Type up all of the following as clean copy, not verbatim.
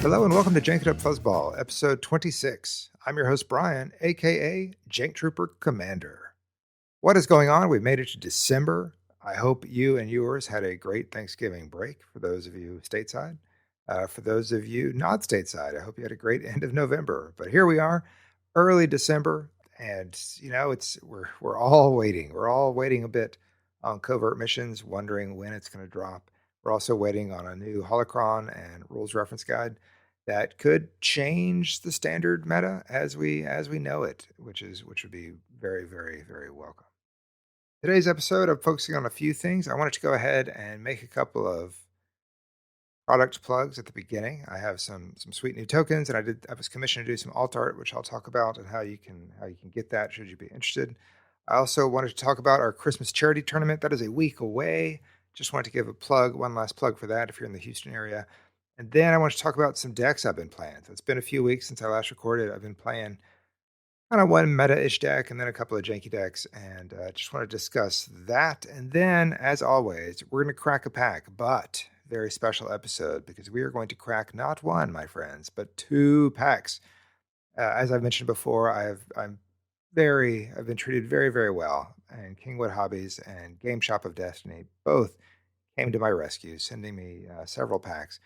Hello and welcome to Jank It Up Fuzzball, episode 26. I'm your host, Brian, aka Jank Trooper Commander. What is going on? We've made it to December. I hope you and yours had a great Thanksgiving break for those of you stateside. For those of you not stateside, I hope you had a great end of November. But here we are, early December, and we're all waiting. We're all waiting a bit on Covert Missions, wondering when it's going to drop. We're also waiting on a new holocron and rules reference guide that could change the standard meta as we know it, which would be very, very, very welcome. Today's episode, I'm focusing on a few things. I wanted to go ahead and make a couple of product plugs at the beginning. I have some sweet new tokens, and I was commissioned to do some alt art, which I'll talk about and how you can get that should you be interested. I also wanted to talk about our Christmas charity tournament. That is a week away. Just wanted to give one last plug for that if you're in the Houston area. And then I want to talk about some decks I've been playing. So it's been a few weeks since I last recorded. I've been playing kind of one meta-ish deck and then a couple of janky decks, and just want to discuss that. And then, as always, we're going to crack a pack, but very special episode because we are going to crack not one, my friends, but two packs. As I've mentioned before, I've been treated very, very well, and Kingwood Hobbies and Gameshop of Destiny both came to my rescue, sending me several packs.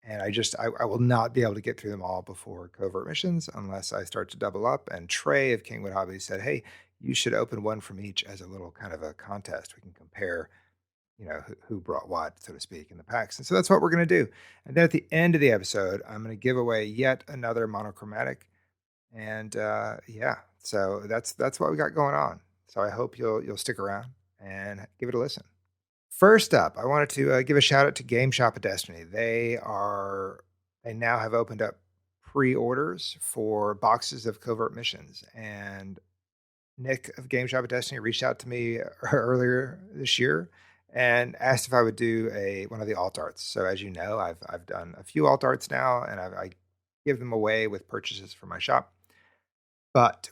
And I will not be able to get through them all before Covert Missions unless I start to double up. And Trey of Kingwood Hobbies said, hey, you should open one from each as a little kind of a contest. We can compare, who brought what, so to speak, in the packs. And so that's what we're going to do. And then at the end of the episode, I'm going to give away yet another monochromatic. And so that's what we got going on. So I hope you'll stick around and give it a listen. First up, I wanted to give a shout out to Gameshop of Destiny. They now have opened up pre-orders for boxes of Covert Missions. And Nick of Gameshop of Destiny reached out to me earlier this year and asked if I would do one of the alt arts. So as you know, I've done a few alt arts now, and I give them away with purchases from my shop. But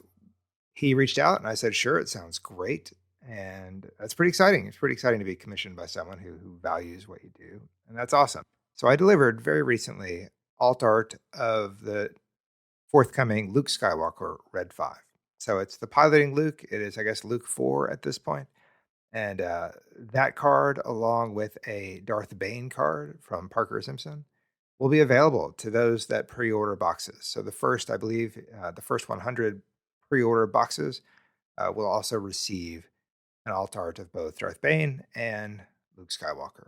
he reached out and I said, sure, it sounds great. And that's pretty exciting. It's pretty exciting to be commissioned by someone who values what you do. And that's awesome. So I delivered very recently alt art of the forthcoming Luke Skywalker Red 5. So it's the piloting Luke. It is, I guess, Luke 4 at this point. And that card, along with a Darth Bane card from Parker Simpson, will be available to those that pre-order boxes. So the first 100 pre-order boxes will also receive an alt art of both Darth Bane and Luke Skywalker.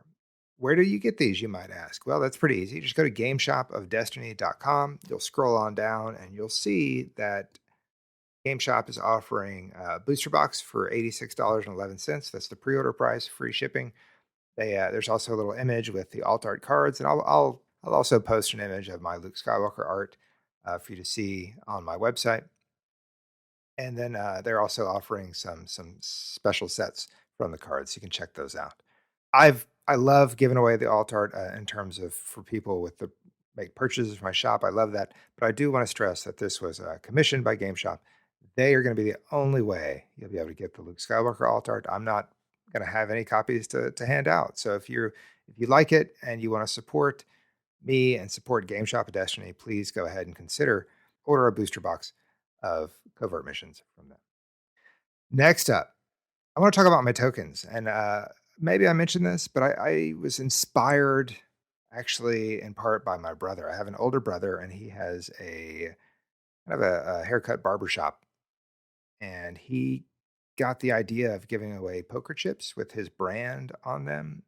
Where do you get these, you might ask? Well, that's pretty easy. Just go to gameshopofdestiny.com. You'll scroll on down and you'll see that GameShop is offering a booster box for $86.11. That's the pre-order price, free shipping. There's also a little image with the alt art cards, and I'll also post an image of my Luke Skywalker art for you to see on my website. And then they're also offering some special sets from the cards. You can check those out. I love giving away the alt art in terms of for people make purchases from my shop. I love that. But I do want to stress that this was commissioned by GameShop. They are going to be the only way you'll be able to get the Luke Skywalker alt art. I'm not going to have any copies to hand out. So if you like it and you want to support me and support Gameshop of Destiny, please go ahead and order a booster box of Covert Missions from them. Next up, I want to talk about my tokens. And maybe I mentioned this, but I was inspired actually in part by my brother. I have an older brother, and he has a kind of a haircut barbershop. And he got the idea of giving away poker chips with his brand on them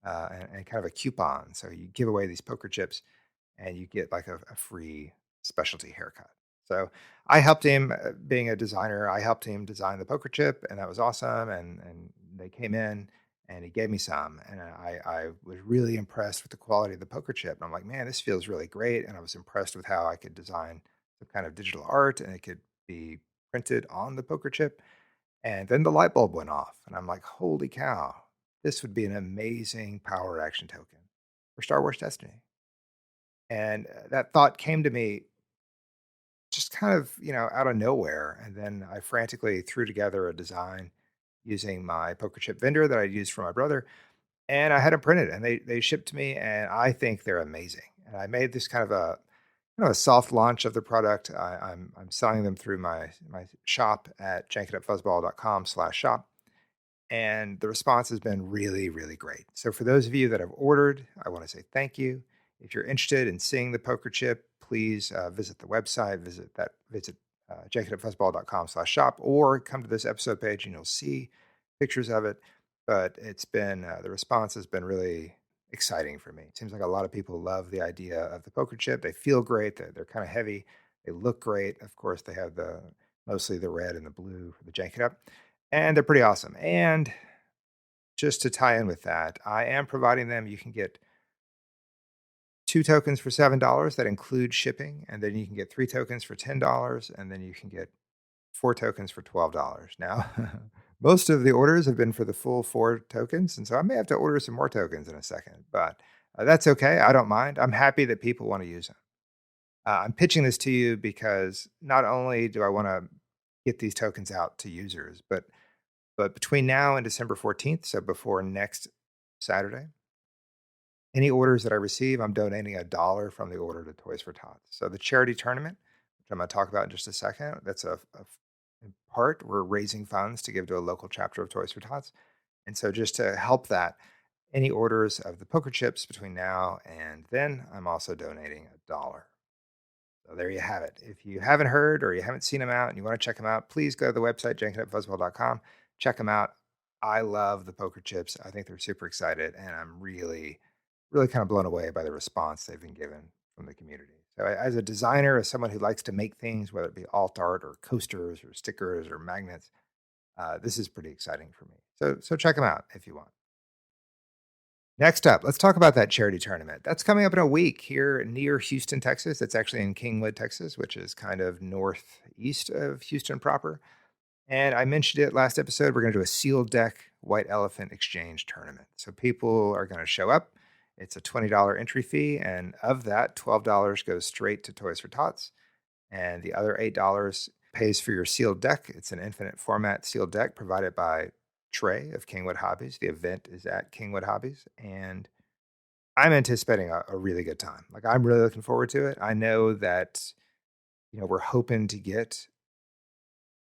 and kind of a coupon. So you give away these poker chips and you get like a free specialty haircut. So I helped him, being a designer, I helped him design the poker chip, and that was awesome. And they came in and he gave me some, and I was really impressed with the quality of the poker chip. And I'm like, man, this feels really great. And I was impressed with how I could design some kind of digital art and it could be printed on the poker chip. And then the light bulb went off, and I'm like, holy cow, this would be an amazing power action token for Star Wars Destiny. And that thought came to me just kind of, out of nowhere. And then I frantically threw together a design using my poker chip vendor that I used for my brother. And I had them printed, and they shipped to me, and I think they're amazing. And I made this kind of a soft launch of the product. I'm selling them through my shop at jankitupfuzzball.com/shop. And the response has been really, really great. So for those of you that have ordered, I want to say thank you. If you're interested in seeing the poker chip, please visit the website, visit jankitupfuzzball.com/shop, or come to this episode page and you'll see pictures of it. But it's been, the response has been really exciting for me. It seems like a lot of people love the idea of the poker chip. They feel great. They're kind of heavy. They look great. Of course, they have mostly the red and the blue for the Jank It Up. And they're pretty awesome. And just to tie in with that, I am providing them. You can get 2 tokens for $7 that include shipping, and then you can get 3 tokens for $10, and then you can get 4 tokens for $12. Now, most of the orders have been for the full 4 tokens, and so I may have to order some more tokens in a second, but that's okay. I don't mind. I'm happy that people want to use them. I'm pitching this to you because not only do I want to get these tokens out to users, but between now and December 14th, so before next Saturday, any orders that I receive, I'm donating $1 from the order to Toys-for-Tots. So the charity tournament, which I'm going to talk about in just a second, that's in part, we're raising funds to give to a local chapter of Toys-for-Tots. And so just to help that, any orders of the poker chips between now and then, I'm also donating $1. So there you have it. If you haven't heard or you haven't seen them out and you want to check them out, please go to the website, jankitupfuzzball.com. Check them out. I love the poker chips. I think they're super excited, and I'm really, really kind of blown away by the response they've been given from the community. So as a designer, as someone who likes to make things, whether it be alt art or coasters or stickers or magnets, this is pretty exciting for me. So check them out if you want. Next up, let's talk about that charity tournament. That's coming up in a week here near Houston, Texas. It's actually in Kingwood, Texas, which is kind of northeast of Houston proper. And I mentioned it last episode. We're going to do a sealed deck white elephant exchange tournament. So people are going to show up. It's a $20 entry fee. And of that, $12 goes straight to Toys-for-Tots. And the other $8 pays for your sealed deck. It's an infinite format sealed deck provided by Trey of Kingwood Hobbies. The event is at Kingwood Hobbies. And I'm anticipating a really good time. Like, I'm really looking forward to it. I know that, we're hoping to get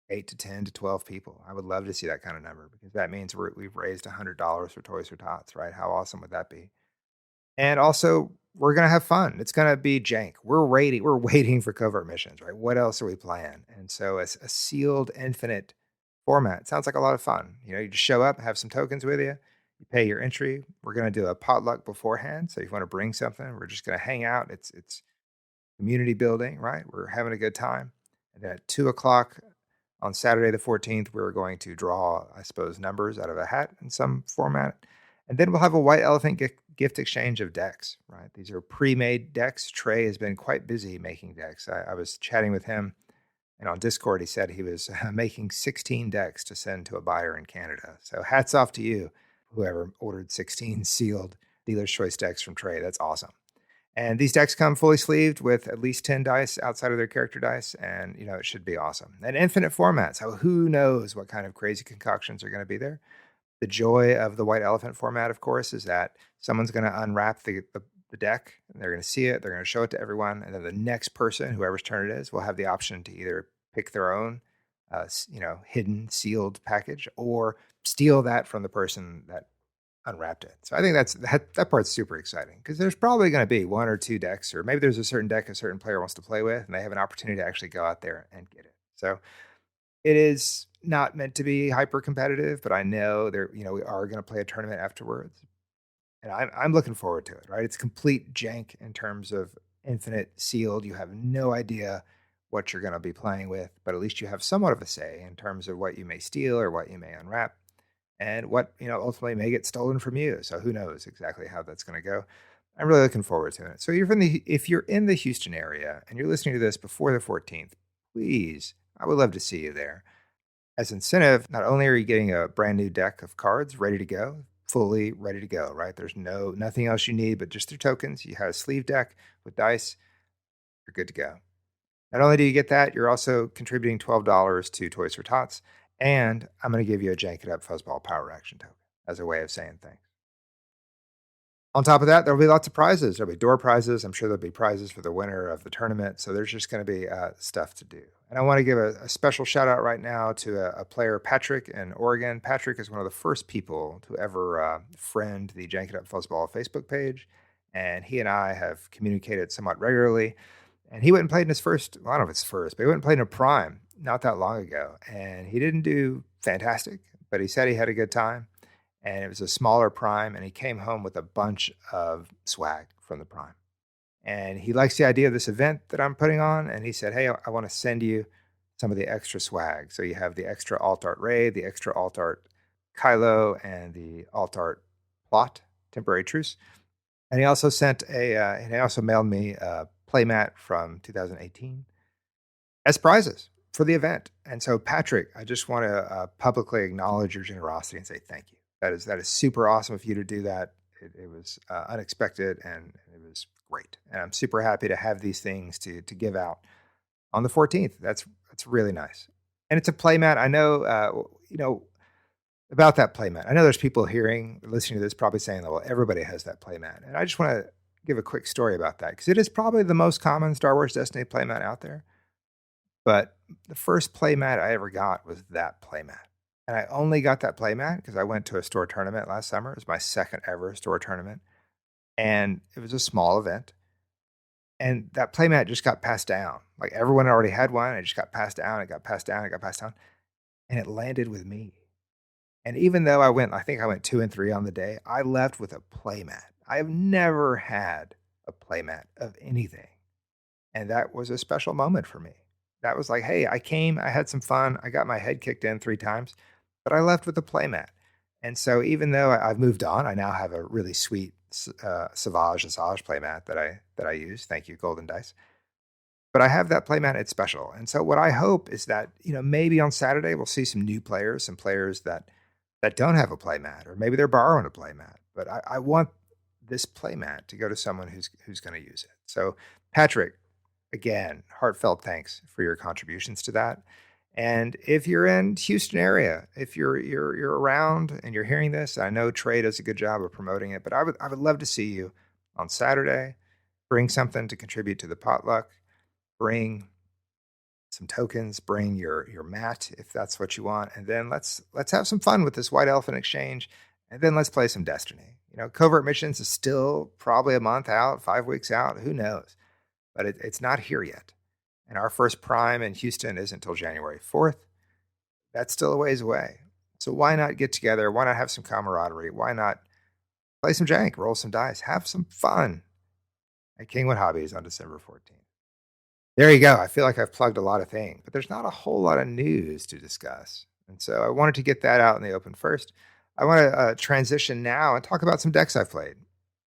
8 to 10 to 12 people. I would love to see that kind of number because that means we've raised $100 for Toys-for-Tots, right? How awesome would that be? And also, we're going to have fun. It's going to be jank. We're waiting for Covert Missions, right? What else are we playing? And so a sealed infinite format sounds like a lot of fun. You just show up, have some tokens with you, you pay your entry. We're going to do a potluck beforehand. So if you want to bring something, we're just going to hang out. It's community building, right? We're having a good time. And then at 2:00 on Saturday the 14th, we're going to draw, I suppose, numbers out of a hat in some format. And then we'll have a white elephant gift exchange of decks, right? These are pre-made decks. Trey has been quite busy making decks. I was chatting with him, and on Discord, he said he was making 16 decks to send to a buyer in Canada. So hats off to you, whoever ordered 16 sealed Dealer's Choice decks from Trey. That's awesome. And these decks come fully sleeved with at least 10 dice outside of their character dice, and, it should be awesome. And infinite formats. So who knows what kind of crazy concoctions are going to be there. The joy of the white elephant format, of course, is that someone's going to unwrap the deck, and they're going to see it, they're going to show it to everyone, and then the next person, whoever's turn it is, will have the option to either pick their own, hidden sealed package or steal that from the person that unwrapped it. So I think that part's super exciting because there's probably going to be 1 or 2 decks, or maybe there's a certain deck a certain player wants to play with, and they have an opportunity to actually go out there and get it. So it is not meant to be hyper competitive, but I know we are going to play a tournament afterwards. And I'm looking forward to it, right? It's complete jank in terms of infinite sealed. You have no idea what you're going to be playing with, but at least you have somewhat of a say in terms of what you may steal or what you may unwrap and what, ultimately may get stolen from you. So who knows exactly how that's going to go. I'm really looking forward to it. So if you're in the Houston area and you're listening to this before the 14th, please, I would love to see you there. As incentive, not only are you getting a brand new deck of cards ready to go, fully ready to go, right? There's nothing else you need but just their tokens. You have a sleeve deck with dice. You're good to go. Not only do you get that, you're also contributing $12 to Toys-for-Tots, and I'm going to give you a Jank It Up Fuzzball Power Action token as a way of saying thanks. On top of that, there'll be lots of prizes. There'll be door prizes. I'm sure there'll be prizes for the winner of the tournament. So there's just going to be stuff to do. And I want to give a special shout out right now to a player, Patrick in Oregon. Patrick is one of the first people to ever friend the Jank It Up Fuzzball Facebook page. And he and I have communicated somewhat regularly. And he went and played in his first, well, I don't know if it's first, but he went and played in a prime not that long ago. And he didn't do fantastic, but he said he had a good time. And it was a smaller prime, and he came home with a bunch of swag from the prime. And he likes the idea of this event that I'm putting on, and he said, hey, I want to send you some of the extra swag. So you have the extra alt art raid, the extra alt art Kylo, and the alt art plot, temporary truce. And he also and he also mailed me a playmat from 2018 as prizes for the event. And so, Patrick, I just want to publicly acknowledge your generosity and say thank you. That is super awesome of you to do that. It was unexpected, and it was great. And I'm super happy to have these things to give out on the 14th. That's really nice. And it's a playmat. I know, about that playmat. I know there's people listening to this, probably saying, well, everybody has that playmat. And I just want to give a quick story about that, because it is probably the most common Star Wars Destiny playmat out there. But the first playmat I ever got was that playmat. And I only got that playmat because I went to a store tournament last summer. It was my second ever store tournament. And it was a small event. And that playmat just got passed down. Like, everyone already had one. It just got passed down. It got passed down. It got passed down. And it landed with me. And even though I think I went 2 and 3 on the day, I left with a playmat. I have never had a playmat of anything. And that was a special moment for me. That was like, hey, I came, I had some fun. I got my head kicked in 3 times. But I left with a playmat. And so even though I've moved on, I now have a really sweet Savage Asajj playmat that I use. Thank you, Golden Dice. But I have that playmat. It's special. And so what I hope is that, maybe on Saturday we'll see some new players, some players that don't have a playmat, or maybe they're borrowing a playmat. But I want this playmat to go to someone who's going to use it. So, Patrick, again, heartfelt thanks for your contributions to that. And if you're in Houston area, if you're around and you're hearing this, I know Trey does a good job of promoting it, but I would love to see you on Saturday. Bring something to contribute to the potluck. Bring some tokens. Bring your mat if that's what you want, and then let's have some fun with this White Elephant exchange, and then let's play some Destiny. Covert Missions is still probably a month out, 5 weeks out. Who knows? But it's not here yet. And our first prime in Houston isn't until January 4th. That's still a ways away. So why not get together? Why not have some camaraderie? Why not play some jank, roll some dice, have some fun at Kingwood Hobbies on December 14th? There you go. I feel like I've plugged a lot of things, but there's not a whole lot of news to discuss. And so I wanted to get that out in the open first. I want to transition now and talk about some decks I've played.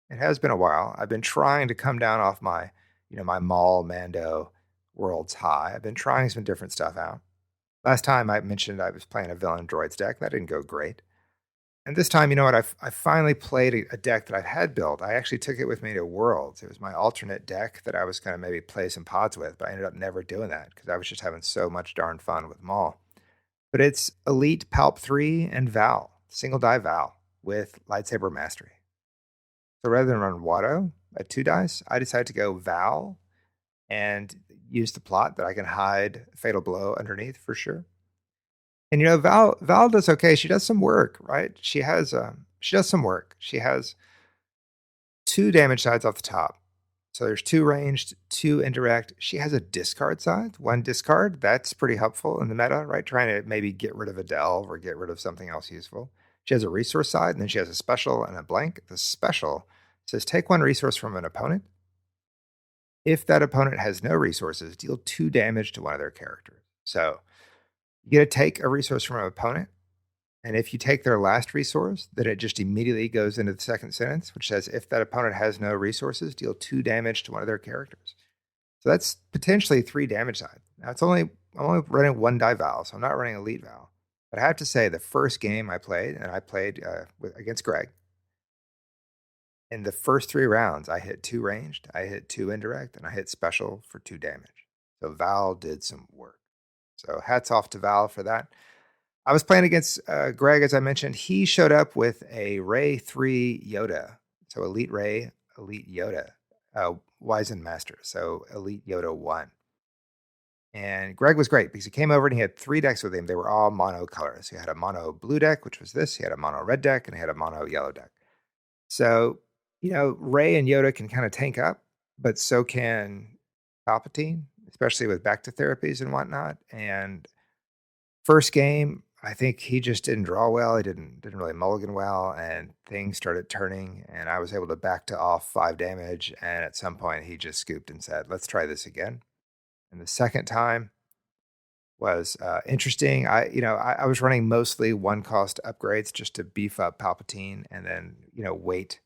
It has been a while. I've been trying to come down off my Maul Mando World's High. I've been trying some different stuff out. Last time I mentioned I was playing a Villain Droids deck. That didn't go great. And this time, I finally played a deck that I've had built. I actually took it with me to Worlds. It was my alternate deck that I was going to maybe play some pods with, but I ended up never doing that because I was just having so much darn fun with Maul. But it's Elite Palp 3 and Val, single die Val with Lightsaber Mastery. So rather than run Watto at 2 dice, I decided to go Val and use the plot that I can hide Fatal Blow underneath for sure. And Val does okay. She does some work, right? She does some work. She has 2 damage sides off the top. So there's 2 ranged, 2 indirect. She has a discard side, 1 discard. That's pretty helpful in the meta, right? Trying to maybe get rid of a delve or get rid of something else useful. She has a resource side, and then she has a special and a blank. The special says take 1 resource from an opponent. If that opponent has no resources, deal 2 damage to one of their characters. So you get to take a resource from an opponent, and if you take their last resource, then it just immediately goes into the second sentence, which says if that opponent has no resources, deal 2 damage to one of their characters. So that's potentially 3 damage side. Now I'm only running 1 die Val, so I'm not running Elite Val. But I have to say, the first game I played, and I played against Greg, in the first 3 rounds, I hit 2 ranged, I hit 2 indirect, and I hit special for 2 damage. So Val did some work. So hats off to Val for that. I was playing against Greg, as I mentioned. He showed up with a Ray 3 Yoda. So Elite Ray, Elite Yoda, Wizen Master. So Elite Yoda 1. And Greg was great because he came over and he had 3 decks with him. They were all mono colors. He had a mono blue deck, which was this. He had a mono red deck, and he had a mono yellow deck. So, Ray and Yoda can kind of tank up, but so can Palpatine, especially with back to therapies and whatnot. And first game, I think he just didn't draw well. He didn't really mulligan well, and things started turning. And I was able to back to off 5 damage. And at some point, he just scooped and said, "Let's try this again." And the second time was interesting. I was running mostly 1-cost upgrades just to beef up Palpatine, and then wait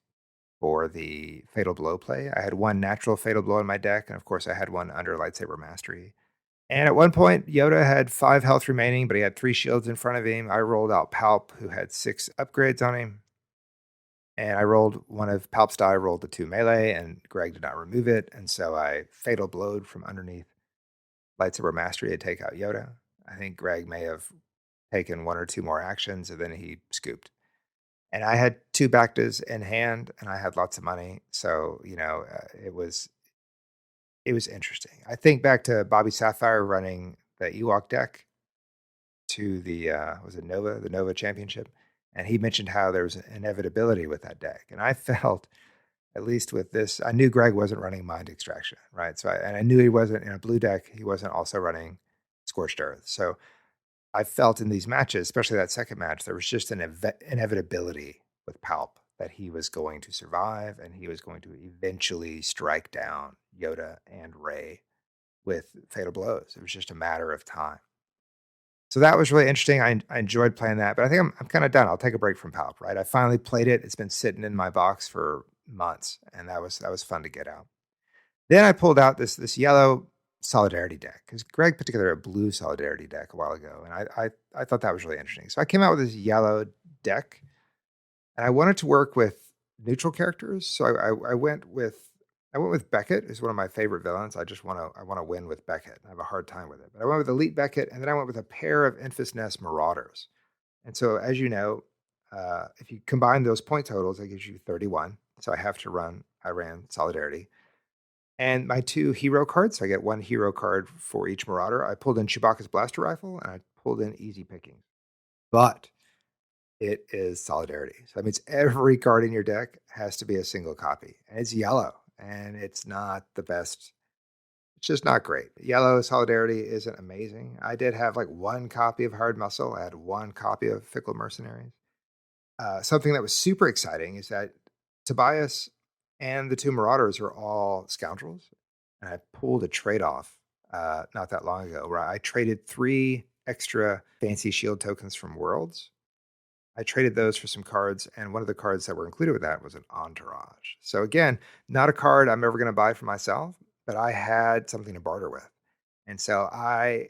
for the Fatal Blow play. I had 1 natural Fatal Blow in my deck, and of course I had 1 under Lightsaber Mastery. And at one point, Yoda had 5 health remaining, but he had 3 shields in front of him. I rolled out Palp, who had 6 upgrades on him. And I rolled one of Palp's die, rolled the 2 melee, and Greg did not remove it. And so I Fatal Blowed from underneath Lightsaber Mastery to take out Yoda. I think Greg may have taken 1 or 2 more actions, and then he scooped. And I had 2 Bactas in hand, and I had lots of money. So, it was interesting. I think back to Bobby Sapphire running the Ewok deck to the, was it Nova? The Nova Championship. And he mentioned how there was an inevitability with that deck. And I felt, at least with this, I knew Greg wasn't running Mind Extraction, right? So, and I knew he wasn't in a blue deck. He wasn't also running Scorched Earth. So I felt in these matches, especially that second match, there was just an inevitability with Palp that he was going to survive and he was going to eventually strike down Yoda and Rey with Fatal Blows. It was just a matter of time. So that was really interesting. I enjoyed playing that, but I think I'm kind of done. I'll take a break from Palp, right? I finally played it. It's been sitting in my box for months, and that was fun to get out. Then I pulled out this yellow Solidarity deck, because Greg put together a blue Solidarity deck a while ago, and I thought that was really interesting. So I came out with this yellow deck, and I wanted to work with neutral characters. So I went with Beckett, who's one of my favorite villains. I want to win with Beckett. I have a hard time with it, but I went with Elite Beckett, and then I went with a pair of Enfys Nest Marauders. And so, as you know, if you combine those point totals, that gives you 31. So I ran Solidarity. And my 2 hero cards, so I get 1 hero card for each Marauder. I pulled in Chewbacca's Blaster Rifle, and I pulled in Easy Picking. But it is Solidarity. So that means every card in your deck has to be a single copy. And it's yellow, and it's not the best. It's just not great. Yellow Solidarity isn't amazing. I did have 1 copy of Hard Muscle. I had 1 copy of Fickle Mercenaries. Something that was super exciting is that Tobias and the 2 Marauders are all scoundrels. And I pulled a trade-off not that long ago where I traded 3 extra fancy shield tokens from Worlds. I traded those for some cards, and one of the cards that were included with that was an Entourage. So again, not a card I'm ever going to buy for myself, but I had something to barter with. And so I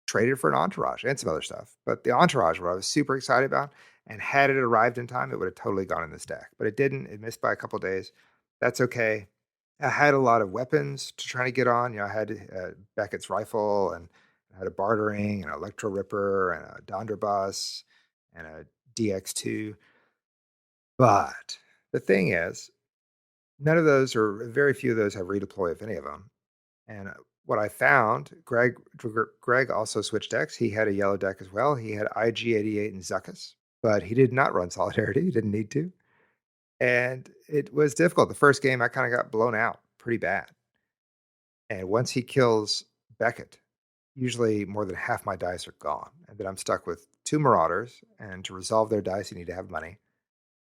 traded for an Entourage and some other stuff. But the Entourage, what I was super excited about, and had it arrived in time, it would have totally gone in this deck. But it didn't. It missed by a couple days. That's okay. I had a lot of weapons to try to get on. I had Beckett's rifle, and I had a bartering, an Electro Ripper, and a Donderbus, and a DX2. But the thing is, none of those, or very few of those, have redeploy, if any of them. And what I found, Greg also switched decks. He had a yellow deck as well. He had IG-88 and Zuckuss, but he did not run Solidarity. He didn't need to. And it was difficult. The first game, I kind of got blown out pretty bad. And once he kills Beckett, usually more than half my dice are gone. And then I'm stuck with 2 Marauders. And to resolve their dice, you need to have money.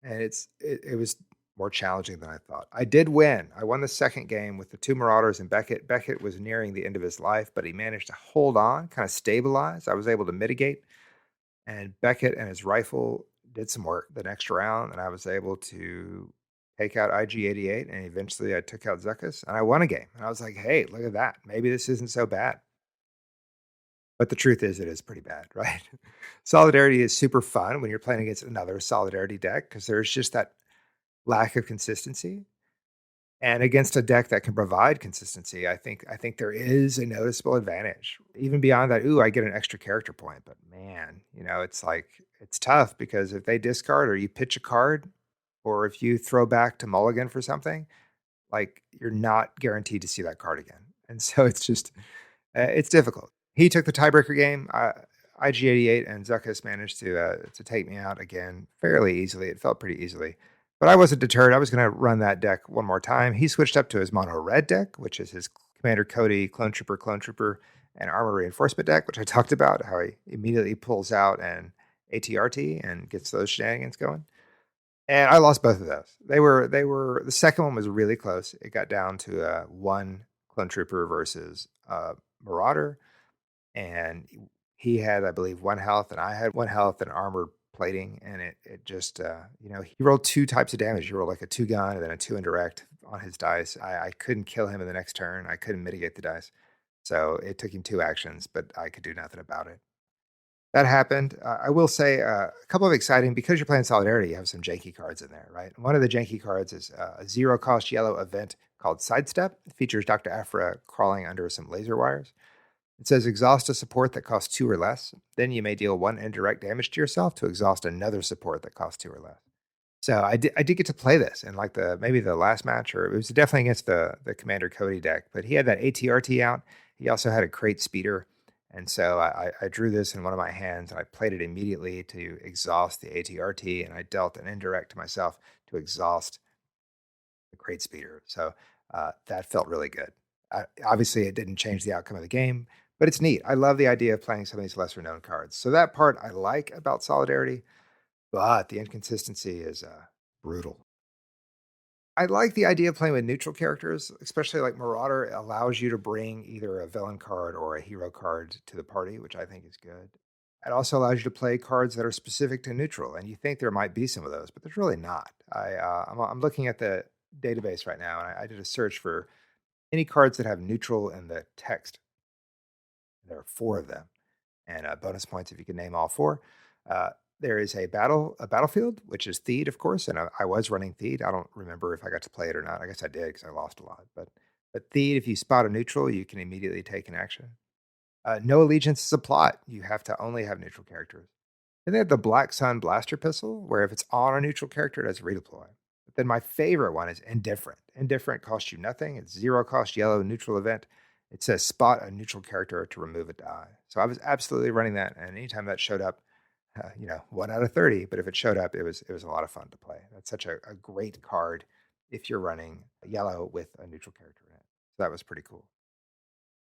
And it was more challenging than I thought. I did win. I won the second game with the 2 Marauders and Beckett. Beckett was nearing the end of his life, but he managed to hold on, kind of stabilize. I was able to mitigate. And Beckett and his rifle did some work the next round, and I was able to take out IG-88, and eventually I took out Zuckuss, and I won a game. And I was like, hey, look at that. Maybe this isn't so bad. But the truth is, it is pretty bad, right? Solidarity is super fun when you're playing against another Solidarity deck, because there's just that lack of consistency. And against a deck that can provide consistency, I think there is a noticeable advantage. Even beyond that, I get an extra character point. But man, it's tough, because if they discard or you pitch a card, or if you throw back to mulligan for something, like you're not guaranteed to see that card again. And so it's just, it's difficult. He took the tiebreaker game. IG88 and Zuckus managed to take me out again fairly easily. It felt pretty easily. But I wasn't deterred. I was going to run that deck one more time. He switched up to his mono red deck, which is his Commander Cody, Clone Trooper, and Armor Reinforcement deck, which I talked about, how he immediately pulls out an ATRT and gets those shenanigans going. And I lost both of those. They were the second one was really close. It got down to one Clone Trooper versus Marauder, and he had, I believe, 1 health, and I had 1 health and armor plating, and it just he rolled 2 types of damage. He rolled like a 2 gun and then a 2 indirect on his dice. I couldn't kill him in the next turn. I couldn't mitigate the dice, so it took him 2 actions, but I could do nothing about it. That happened. I will say a couple of exciting, because you're playing Solidarity, you have some janky cards in there, right? One of the janky cards is a 0-cost yellow event called Sidestep. It features Dr. Aphra crawling under some laser wires. It says exhaust a support that costs 2 or less. Then you may deal 1 indirect damage to yourself to exhaust another support that costs 2 or less. So I did get to play this in like maybe the last match, or it was definitely against the Commander Cody deck. But he had that ATRT out. He also had a crate speeder. And so I drew this in one of my hands, and I played it immediately to exhaust the ATRT, and I dealt an indirect to myself to exhaust the crate speeder. So that felt really good. Obviously, it didn't change the outcome of the game, but it's neat. I love the idea of playing some of these lesser known cards. So that part I like about Solidarity, but the inconsistency is brutal. I like the idea of playing with neutral characters, especially like Marauder. It allows you to bring either a villain card or a hero card to the party, which I think is good. It also allows you to play cards that are specific to neutral, and you think there might be some of those, but there's really not. I'm looking at the database right now, and I did a search for any cards that have neutral in the text. There are 4 of them, and bonus points if you can name all 4. There is a battlefield, which is Theed, of course, and I was running Theed. I don't remember if I got to play it or not. I guess I did because I lost a lot. But Theed, if you spot a neutral, you can immediately take an action. No allegiance is a plot. You have to only have neutral characters. Then they have the Black Sun Blaster Pistol, where if it's on a neutral character, it does redeploy. But then my favorite one is Indifferent. Indifferent costs you nothing. It's 0-cost yellow neutral event. It says spot a neutral character to remove a die. So I was absolutely running that, and anytime that showed up, 1 out of 30, but if it showed up, it was a lot of fun to play. That's such a great card if you're running yellow with a neutral character in it. So that was pretty cool.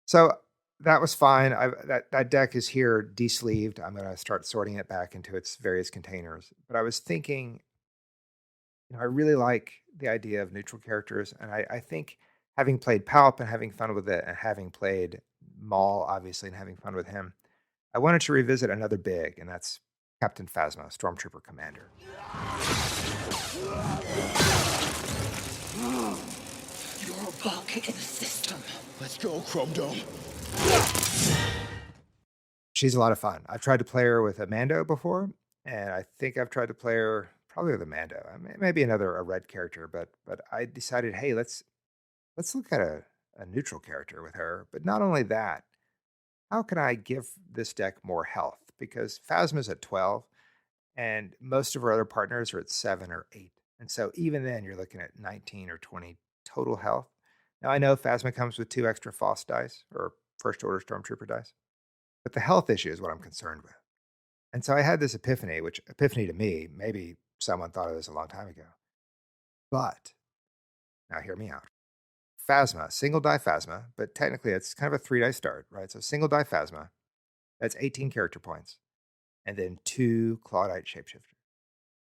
So that was fine. That deck is here de-sleeved. I'm going to start sorting it back into its various containers. But I was thinking, I really like the idea of neutral characters, and I think having played Palp and having fun with it, and having played Maul, obviously, and having fun with him, I wanted to revisit another big, and that's Captain Phasma, Stormtrooper Commander. You're a bug in the system. Let's go, Chrome Dome. She's a lot of fun. I've tried to play her with a Mando before, and I think I've tried to play her probably with a Mando. Maybe a red character, but I decided, hey, let's look at a neutral character with her. But not only that, how can I give this deck more health? Because Phasma's at 12, and most of our other partners are at 7 or 8. And so even then, you're looking at 19 or 20 total health. Now, I know Phasma comes with 2 extra FOSS dice, or First Order Stormtrooper dice, but the health issue is what I'm concerned with. And so I had this epiphany, which epiphany to me, maybe someone thought of this a long time ago. But, now hear me out. Phasma, single die Phasma, but technically it's kind of a 3-die start, right? So single die Phasma, that's 18 character points, and then 2 Clawdite shapeshifters.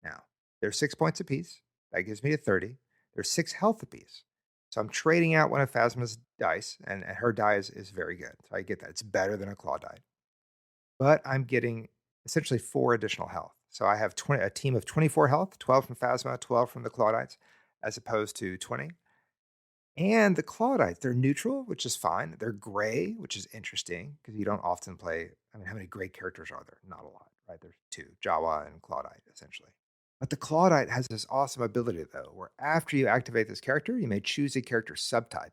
Now, they're 6 points apiece. That gives me a 30. There's 6 health apiece. So I'm trading out one of Phasma's dice, and her die is very good. So I get that. It's better than a Clawdite. But I'm getting essentially 4 additional health. So I have a team of 24 health, 12 from Phasma, 12 from the Clawdites, as opposed to 20. And the Clawdites, they're neutral, which is fine. They're gray, which is interesting because you don't often play. How many gray characters are there? Not a lot, right? There's 2, Jawa and Clawdite, essentially. But the Clawdite has this awesome ability, though, where after you activate this character, you may choose a character subtype.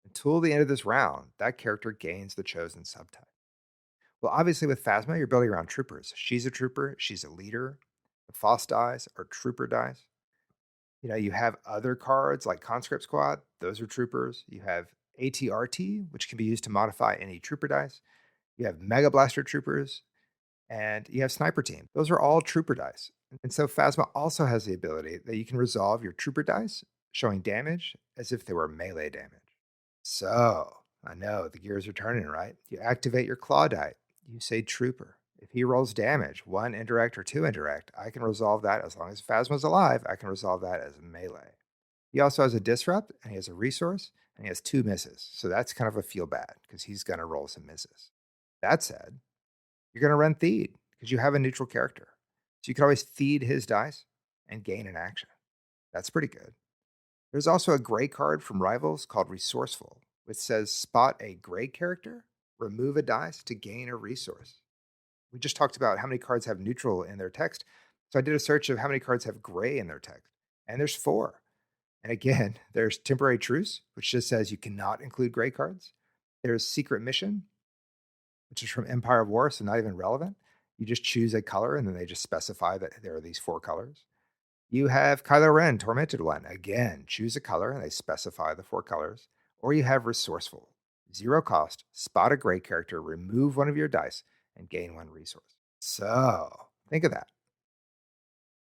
Until the end of this round, that character gains the chosen subtype. Well, obviously with Phasma, you're building around troopers. She's a trooper. She's a leader. The FOSS dice are trooper dice. You have other cards like Conscript Squad. Those are troopers. You have ATRT, which can be used to modify any trooper dice. You have Mega Blaster troopers, and you have Sniper Team. Those are all trooper dice. And so Phasma also has the ability that you can resolve your trooper dice, showing damage as if they were melee damage. So, I know the gears are turning, right? You activate your Clawdite. You say trooper. If he rolls damage, 1 indirect or 2 indirect, I can resolve that as long as Phasma's alive. I can resolve that as melee. He also has a disrupt, and he has a resource, and he has 2 misses. So that's kind of a feel bad because he's going to roll some misses. That said, you're going to run Theed because you have a neutral character. So you can always Theed his dice and gain an action. That's pretty good. There's also a gray card from Rivals called Resourceful, which says spot a gray character, remove a dice to gain a resource. We just talked about how many cards have neutral in their text. So I did a search of how many cards have gray in their text, and there's 4. And again, there's Temporary Truce, which just says you cannot include gray cards. There's Secret Mission, which is from Empire of War, so not even relevant. You just choose a color, and then they just specify that there are these 4 colors. You have Kylo Ren, Tormented One. Again, choose a color, and they specify the 4 colors. Or you have Resourceful. 0 cost, spot a gray character, remove one of your dice, and gain 1 resource. So, think of that.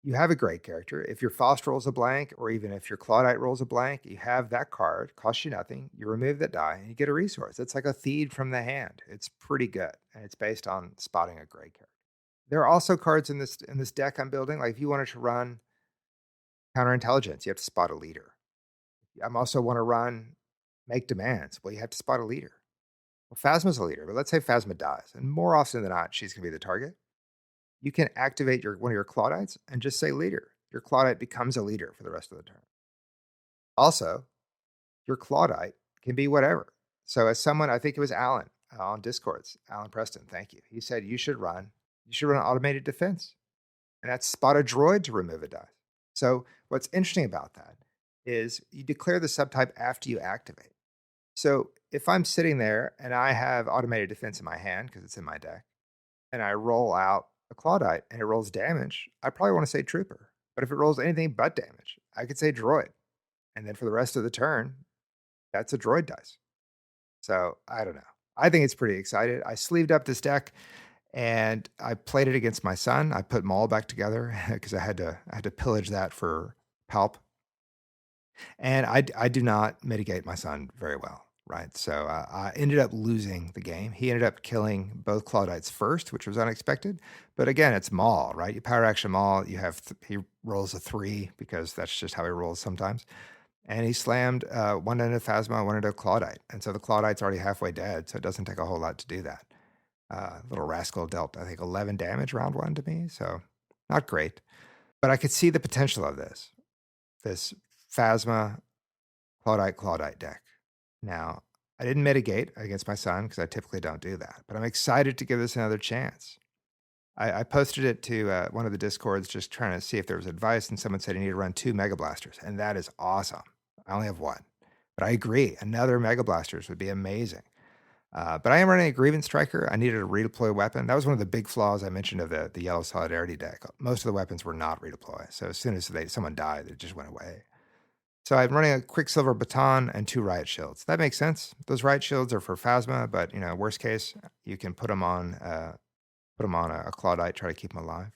You have a gray character. If your Faust rolls a blank, or even if your Clawdite rolls a blank, you have that card, costs you nothing. You remove that die, and you get a resource. It's like a Theed from the hand. It's pretty good, and it's based on spotting a gray character. There are also cards in this deck I'm building. Like if you wanted to run Counterintelligence, you have to spot a leader. I also want to run Make Demands. Well, you have to spot a leader. Well, Phasma's a leader, but let's say Phasma dies, and more often than not, she's going to be the target. You can activate one of your Clawdites and just say leader. Your Clawdite becomes a leader for the rest of the turn. Also, your Clawdite can be whatever. So as someone, I think it was Alan on Discords, Alan Preston, thank you. He said you should run automated defense. And that's spot a droid to remove a die. So what's interesting about that is you declare the subtype after you activate. So if I'm sitting there and I have automated defense in my hand because it's in my deck, and I roll out a Clawdite and it rolls damage, I probably want to say trooper. But if it rolls anything but damage, I could say droid. And then for the rest of the turn, that's a droid dice. So I don't know. I think it's pretty excited. I sleeved up this deck and I played it against my son. I put Maul back together because I had to pillage that for Palp. And I do not mitigate my son very well, right? So I ended up losing the game. He ended up killing both Clawdites first, which was unexpected. But again, it's Maul, right? You power action Maul. You have he rolls a 3 because that's just how he rolls sometimes. And he slammed one into Phasma, one into Clawdite. And so the Clawdite's already halfway dead, so it doesn't take a whole lot to do that. Little rascal dealt, I think, 11 damage round 1 to me, so not great. But I could see the potential of this Phasma Clawdite deck. Now, I didn't mitigate against my son because I typically don't do that, but I'm excited to give this another chance. I posted it to one of the Discords just trying to see if there was advice, and someone said you need to run 2 Mega Blasters, and that is awesome. I only have 1, but I agree. Another Mega Blasters would be amazing. But I am running a Grievance Striker. I needed a redeploy weapon. That was one of the big flaws I mentioned of the Yellow Solidarity deck. Most of the weapons were not redeploy. So as soon as someone died, it just went away. So I'm running a Quicksilver Baton and 2 Riot Shields. That makes sense. Those Riot Shields are for Phasma, but worst case, you can put them on a Clawdite, try to keep them alive.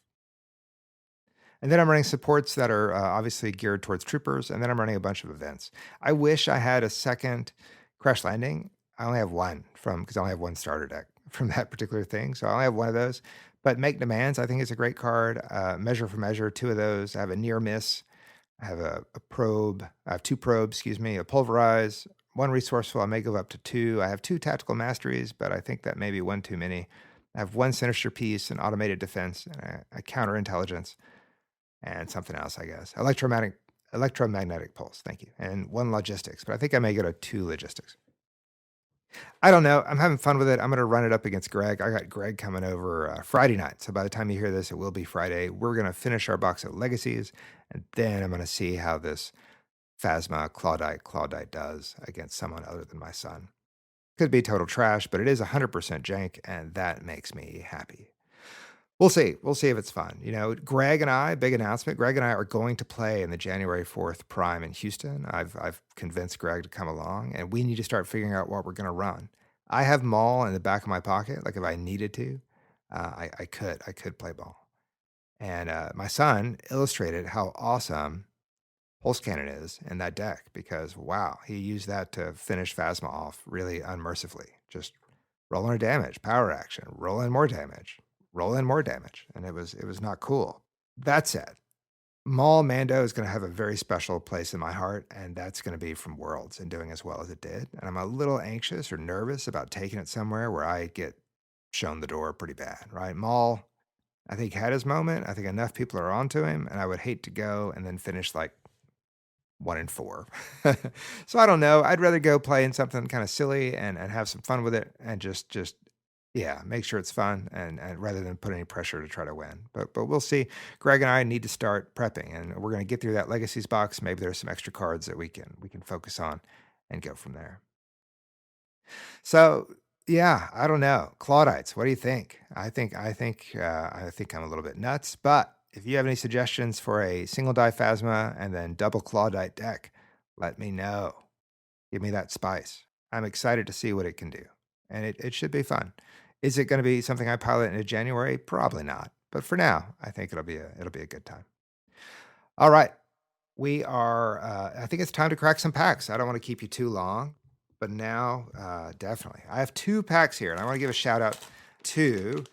And then I'm running supports that are obviously geared towards troopers, and then I'm running a bunch of events. I wish I had a second Crash Landing. I only have 1 because I only have 1 starter deck from that particular thing. So I only have 1 of those. But Make Demands, I think, is a great card. Measure for Measure, 2 of those. I have a Near Miss. I have a probe. I have 2 probes, a Pulverize, 1 Resourceful. I may go up to 2. I have 2 Tactical Masteries, but I think that may be 1 too many. I have 1 Sinister Piece, an Automated Defense, and a Counterintelligence, and something else, I guess. Electromagnetic Pulse, thank you. And 1 Logistics, but I think I may go to 2 Logistics. I don't know. I'm having fun with it. I'm going to run it up against Greg. I got Greg coming over Friday night. So by the time you hear this, it will be Friday. We're going to finish our box of Legacies, and then I'm going to see how this Phasma Clawdite does against someone other than my son. Could be total trash, but it is 100% jank, and that makes me happy. We'll see. We'll see if it's fun. Greg and I, big announcement. Greg and I are going to play in the January 4th Prime in Houston. I've convinced Greg to come along, and we need to start figuring out what we're going to run. I have Maul in the back of my pocket. Like if I needed to, I could play Maul. And my son illustrated how awesome Pulse Cannon is in that deck because, wow, he used that to finish Phasma off really unmercifully. Just roll in damage, power action, roll in more damage, and it was not cool. That said, Maul Mando is going to have a very special place in my heart, and that's going to be from Worlds and doing as well as it did. And I'm a little anxious or nervous about taking it somewhere where I get shown the door pretty bad, right? Maul, I think, had his moment. I think enough people are onto him, and I would hate to go and then finish like 1-4. So I don't know. I'd rather go play in something kind of silly and have some fun with it and just make sure it's fun and rather than put any pressure to try to win. But we'll see. Greg and I need to start prepping, and we're going to get through that Legacies box. Maybe there's some extra cards that we can focus on and go from there. So yeah, I don't know. Clawdites, what do you think? I think I'm a little bit nuts, but if you have any suggestions for a single die Phasma and then double Clawdite deck, let me know. Give me that spice. I'm excited to see what it can do, and it should be fun. Is it going to be something I pilot into January? Probably not, but for now, I think it'll be a good time. All right, we are. I think it's time to crack some packs. I don't want to keep you too long, but now definitely, I have 2 packs here, and I want to give a shout out to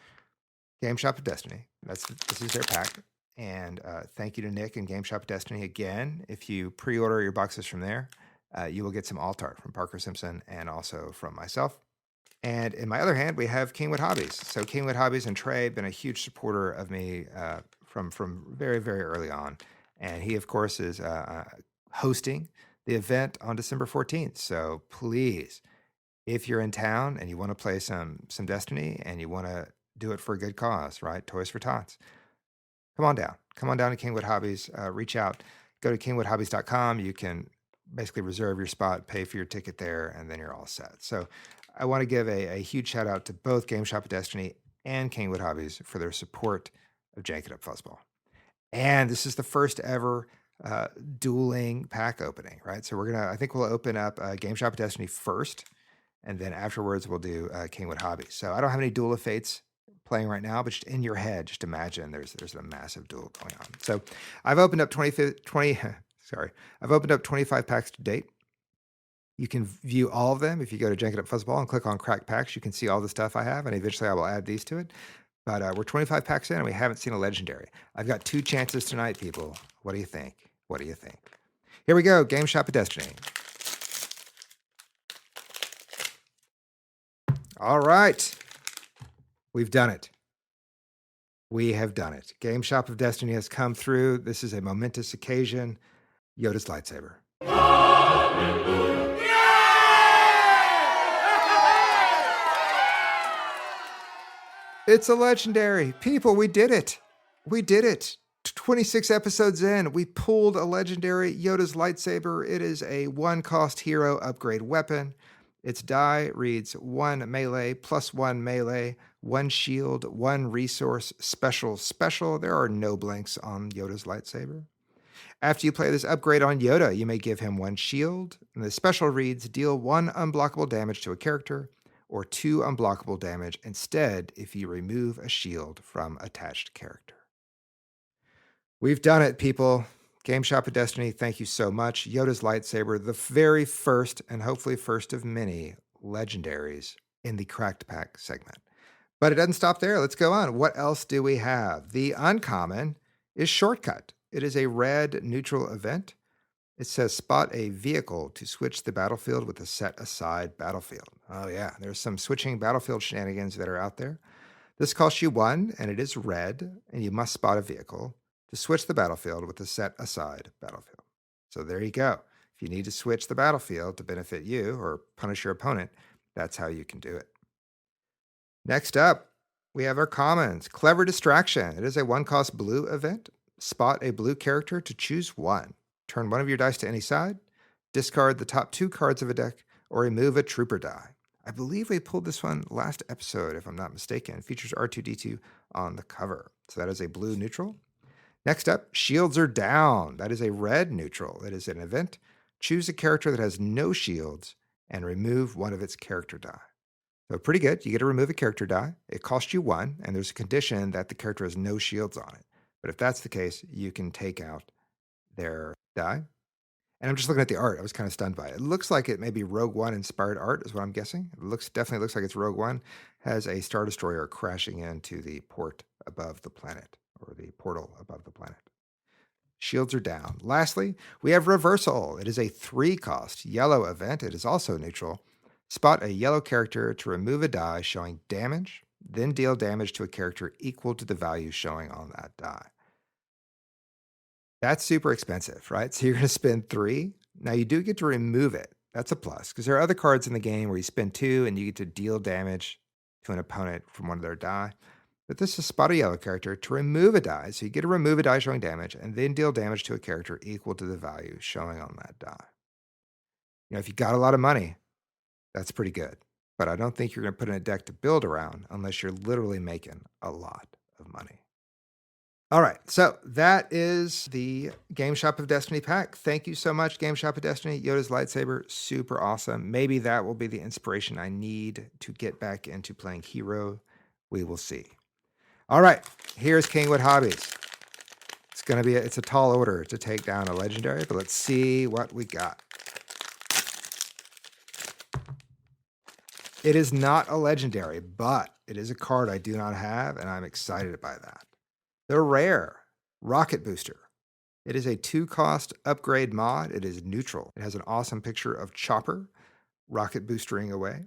Gameshop of Destiny. This is their pack. And thank you to Nick and Gameshop of Destiny again. If you pre-order your boxes from there, you will get some alt art from Parker Simpson and also from myself. And in my other hand, we have Kingwood Hobbies. So Kingwood Hobbies and Trey have been a huge supporter of me from very, very early on. And he, of course, is hosting the event on December 14th. So please, if you're in town and you want to play some Destiny and you want to do it for a good cause, right? Toys-for-Tots. Come on down to Kingwood Hobbies. Reach out. Go to kingwoodhobbies.com. You can basically reserve your spot, pay for your ticket there, and then you're all set. So I want to give a huge shout out to both Gameshop of Destiny and Kingwood Hobbies for their support of Jank It Up Fuzzball. And this is the first ever dueling pack opening, right? So I think we'll open up Gameshop of Destiny first, and then afterwards we'll do Kingwood Hobbies. So I don't have any Duel of Fates playing right now, but just in your head, just imagine there's a massive duel going on. So I've opened up 25 packs to date. You can view all of them if you go to Jank It Up Fuzzball and click on Crack Packs. You can see all the stuff I have, and eventually I will add these to it. But we're 25 packs in, and we haven't seen a legendary. I've got 2 chances tonight, people. What do you think? Here we go. Gameshop of Destiny. All right. We've done it. We have done it. Gameshop of Destiny has come through. This is a momentous occasion. Yoda's lightsaber. Hallelujah. It's a legendary. People, we did it. 26 episodes in, we pulled a legendary Yoda's lightsaber. It is a 1-cost hero upgrade weapon. Its die reads 1 melee plus 1 melee, 1 shield, 1 resource, special. There are no blanks on Yoda's lightsaber. After you play this upgrade on Yoda, you may give him 1 shield. And the special reads deal 1 unblockable damage to a character or 2 unblockable damage instead if you remove a shield from attached character. We've done it, people. Gameshop of Destiny, thank you so much. Yoda's lightsaber, the very first and hopefully first of many legendaries in the Cracked Pack segment. But it doesn't stop there. Let's go on. What else do we have? The uncommon is Shortcut. It is a red neutral event. It says spot a vehicle to switch the battlefield with a set-aside battlefield. Oh yeah, there's some switching battlefield shenanigans that are out there. This costs you 1, and it is red, and you must spot a vehicle to switch the battlefield with a set-aside battlefield. So there you go. If you need to switch the battlefield to benefit you or punish your opponent, that's how you can do it. Next up, we have our commons. Clever Distraction. It is a 1-cost blue event. Spot a blue character to choose 1. Turn 1 of your dice to any side. Discard the top 2 cards of a deck or remove a trooper die. I believe we pulled this one last episode, if I'm not mistaken. It features R2-D2 on the cover. So that is a blue neutral. Next up, shields are down. That is a red neutral. It is an event. Choose a character that has no shields and remove one of its character die. So pretty good. You get to remove a character die. It costs you 1, and there's a condition that the character has no shields on it. But if that's the case, you can take out their die. And I'm just looking at the art. I was kind of stunned by it. It looks like it may be Rogue One inspired art, is what I'm guessing. It definitely looks like it's Rogue One. Has a Star Destroyer crashing into the port above the planet, or the portal above the planet. Shields are down. Lastly, we have Reversal. It is a 3-cost yellow event. It is also neutral. Spot a yellow character to remove a die showing damage, then deal damage to a character equal to the value showing on that die. That's super expensive, right? So you're going to spend 3. Now you do get to remove it. That's a plus, because there are other cards in the game where you spend 2 and you get to deal damage to an opponent from one of their die. But this is spot a yellow character to remove a die. So you get to remove a die showing damage and then deal damage to a character equal to the value showing on that die. If you got a lot of money, that's pretty good. But I don't think you're going to put in a deck to build around unless you're literally making a lot of money. All right, so that is the Gameshop of Destiny pack. Thank you so much, Gameshop of Destiny. Yoda's lightsaber, super awesome. Maybe that will be the inspiration I need to get back into playing Hero. We will see. All right, here's Kingwood Hobbies. It's a tall order to take down a legendary, but let's see what we got. It is not a legendary, but it is a card I do not have, and I'm excited by that. The rare Rocket Booster. It is a 2-cost upgrade mod. It is neutral. It has an awesome picture of Chopper rocket boostering away.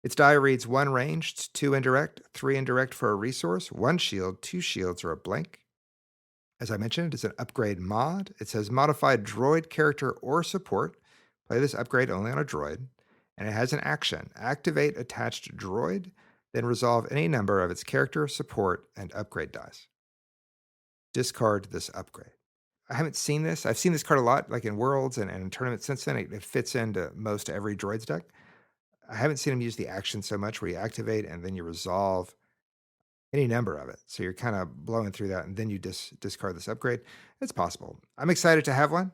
Its die reads 1 ranged, 2 indirect, 3 indirect for a resource, 1 shield, 2 shields, or a blank. As I mentioned, it's an upgrade mod. It says modified droid character or support. Play this upgrade only on a droid. And it has an action. Activate attached droid, then resolve any number of its character, support, and upgrade dice. Discard this upgrade. I haven't seen this. I've seen this card a lot, like in Worlds and in tournaments since then. It fits into most every droids deck. I haven't seen him use the action so much where you activate and then you resolve any number of it. So you're kind of blowing through that and then you discard this upgrade. It's possible. I'm excited to have one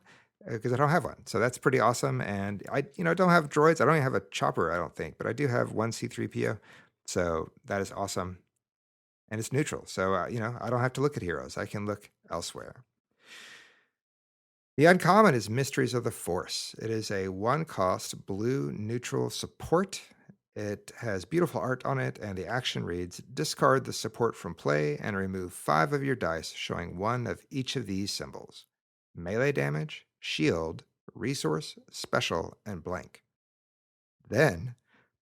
because I don't have one. So that's pretty awesome. And I don't have droids. I don't even have a chopper, I don't think, but I do have 1 C-3PO. So that is awesome. And it's neutral. So, I don't have to look at heroes. I can look elsewhere. The uncommon is Mysteries of the Force. It is a 1-cost blue neutral support. It has beautiful art on it, and the action reads, discard the support from play and remove 5 of your dice showing 1 of each of these symbols. Melee damage, shield, resource, special, and blank. Then,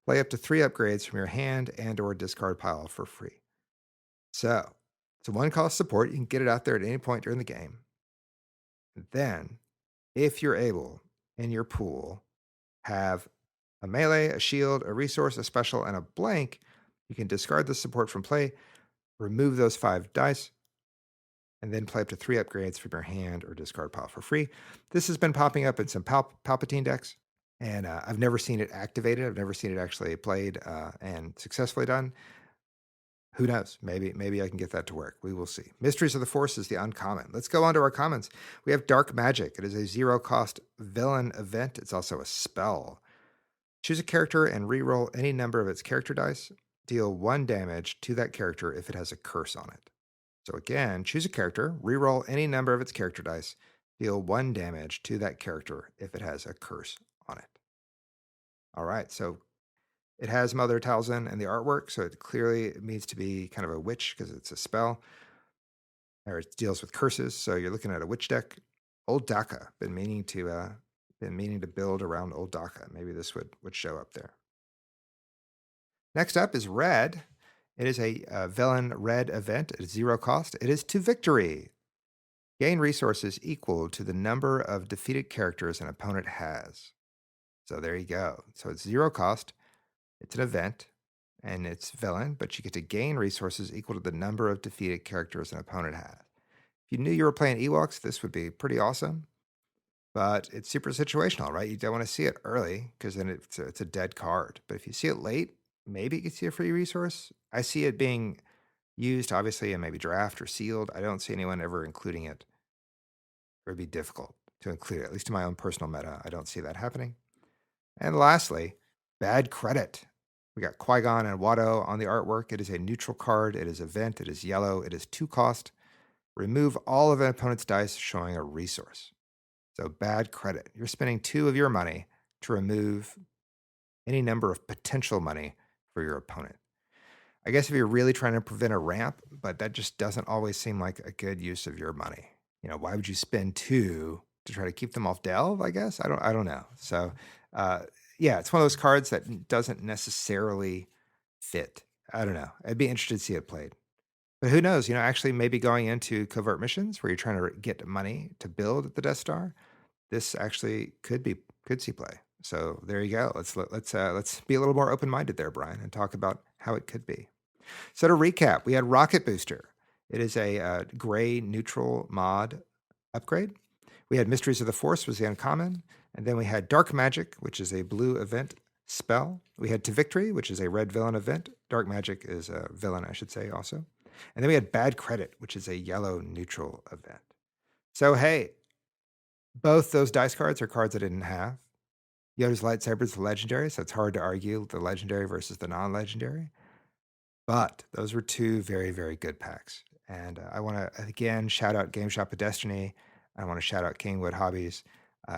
play up to 3 upgrades from your hand and or discard pile for free. So, it's a 1-cost support. You can get it out there at any point during the game. And then, if you're able, in your pool, have a melee, a shield, a resource, a special, and a blank, you can discard the support from play, remove those 5 dice, and then play up to 3 upgrades from your hand or discard pile for free. This has been popping up in some Palpatine decks, and I've never seen it activated. I've never seen it actually played and successfully done. Who knows? Maybe I can get that to work. We will see. Mysteries of the Force is the uncommon. Let's go on to our commons. We have Dark Magic. It is a 0-cost villain event. It's also a spell. Choose a character and re-roll any number of its character dice. Deal 1 damage to that character if it has a curse on it. So again, choose a character, re-roll any number of its character dice. Deal 1 damage to that character if it has a curse on it. All right, so it has Mother Talzin in the artwork, so it clearly needs to be kind of a witch because it's a spell. Or it deals with curses, so you're looking at a witch deck. Old Daka, been meaning to build around Old Daka. Maybe this would show up there. Next up is Red. It is a villain red event. It is 0 cost. It is to victory. Gain resources equal to the number of defeated characters an opponent has. So there you go. So it's 0 cost. It's an event, and it's villain, but you get to gain resources equal to the number of defeated characters an opponent has. If you knew you were playing Ewoks, this would be pretty awesome. but it's super situational, right? You don't want to see it early because then it's a dead card. But if you see it late, maybe you can see a free resource. I see it being used, obviously, in maybe draft or sealed. I don't see anyone ever including it. It would be difficult to include it, at least in my own personal meta. I don't see that happening. And lastly, bad credit. We got Qui-Gon and Watto on the artwork. It is a neutral card. It is event. It is yellow. It is 2 cost. Remove all of an opponent's dice showing a resource. So bad credit. You're spending 2 of your money to remove any number of potential money for your opponent. I guess if you're really trying to prevent a ramp, but that just doesn't always seem like a good use of your money. Why would you spend 2 to try to keep them off delve? I guess I don't know. So yeah, it's one of those cards that doesn't necessarily fit. I don't know. I'd be interested to see it played. But who knows? Actually maybe going into Covert Missions where you're trying to get money to build the Death Star, this actually could see play. So there you go. Let's be a little more open-minded there, Brian, and talk about how it could be. So to recap, we had Rocket Booster. It is a gray neutral mod upgrade. We had Mysteries of the Force was the uncommon. And then we had Dark Magic, which is a blue event spell. We had To Victory, which is a red villain event. Dark Magic is a villain, I should say, also. And then we had Bad Credit, which is a yellow neutral event. So, hey, both those dice cards are cards I didn't have. Yoda's Lightsaber is the legendary, so it's hard to argue the legendary versus the non-legendary. But those were 2 very, very good packs. And I want to, again, shout out Gameshop of Destiny. I want to shout out Kingwood Hobbies.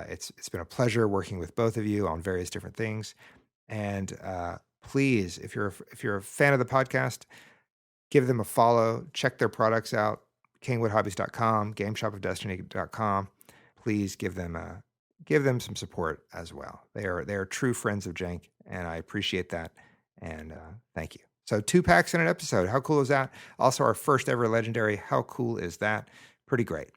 It's been a pleasure working with both of you on various different things. And please, if you're a fan of the podcast, give them a follow. Check their products out. KingwoodHobbies.com, GameshopofDestiny.com. Please give them some support as well. They are true friends of Jank, and I appreciate that. And thank you. So 2 packs in an episode. How cool is that? Also, our first ever legendary. How cool is that? Pretty great.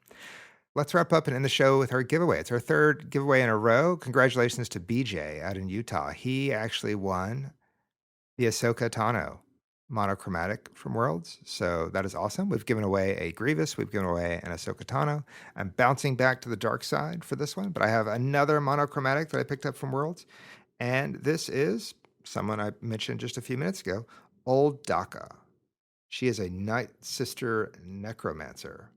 Let's wrap up and end the show with our giveaway. It's our 3rd giveaway in a row. Congratulations to BJ out in Utah. He actually won the Ahsoka Tano monochromatic from Worlds. So that is awesome. We've given away a Grievous. We've given away an Ahsoka Tano. I'm bouncing back to the dark side for this one, but I have another monochromatic that I picked up from Worlds. And this is someone I mentioned just a few minutes ago, Old Daka. She is a Night Sister Necromancer.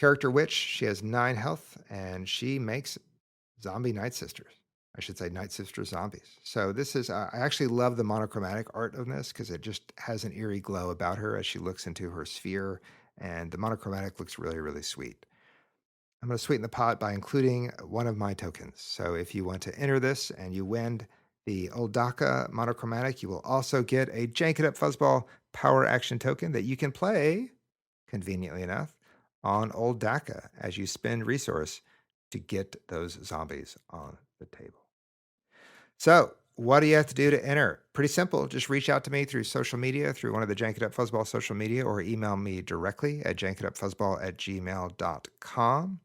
Character Witch, she has 9 health, and she makes zombie Night Sisters. I should say Night Sister zombies. So this is, I actually love the monochromatic art of this because it just has an eerie glow about her as she looks into her sphere, and the monochromatic looks really, really sweet. I'm going to sweeten the pot by including one of my tokens. So if you want to enter this and you win the Old Daka monochromatic, you will also get a Jank It Up Fuzzball power action token that you can play, conveniently enough, on Old Daka as you spend resource to get those zombies on the table. So what do you have to do to enter? Pretty simple. Just reach out to me through social media, through one of the Jank It Up Fuzzball social media, or email me directly at jankitupfuzzball@gmail.com.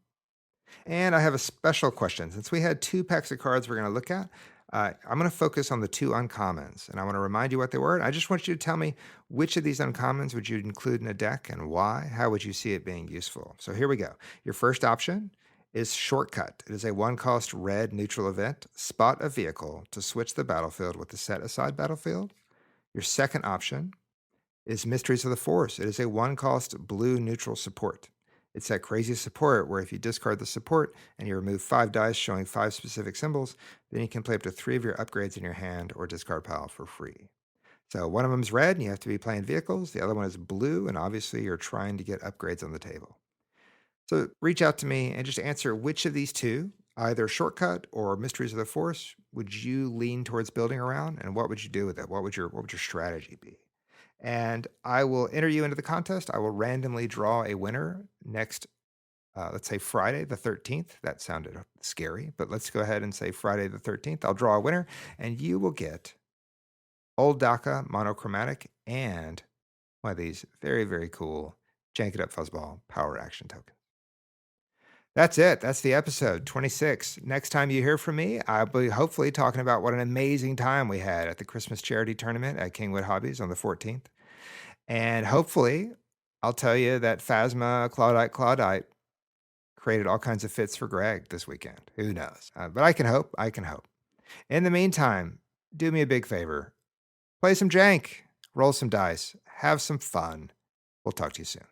And I have a special question. Since we had 2 packs of cards we're going to look at, I'm going to focus on the 2 uncommons, and I want to remind you what they were. And I just want you to tell me which of these uncommons would you include in a deck and why? How would you see it being useful? So here we go. Your first option is Shortcut. It is a 1-cost red neutral event. Spot a vehicle to switch the battlefield with the set-aside battlefield. Your second option is Mysteries of the Force. It is a 1-cost blue neutral support. It's that crazy support where if you discard the support and you remove 5 dice showing 5 specific symbols, then you can play up to 3 of your upgrades in your hand or discard pile for free. So one of them is red and you have to be playing vehicles. The other one is blue, and obviously you're trying to get upgrades on the table. So reach out to me and just answer which of these 2, either Shortcut or Mysteries of the Force, would you lean towards building around, and what would you do with it? What would your strategy be? And I will enter you into the contest. I will randomly draw a winner next, let's say Friday the 13th. That sounded scary, but let's go ahead and say Friday the 13th. I'll draw a winner, and you will get Old Daka monochromatic and one of these very, very cool Jank It Up Fuzzball power action tokens. That's it. That's the episode 26. Next time you hear from me, I'll be hopefully talking about what an amazing time we had at the Christmas charity tournament at Kingwood Hobbies on the 14th. And hopefully I'll tell you that Phasma Clawdite created all kinds of fits for Greg this weekend. Who knows? But I can hope. I can hope. In the meantime, do me a big favor. Play some jank. Roll some dice. Have some fun. We'll talk to you soon.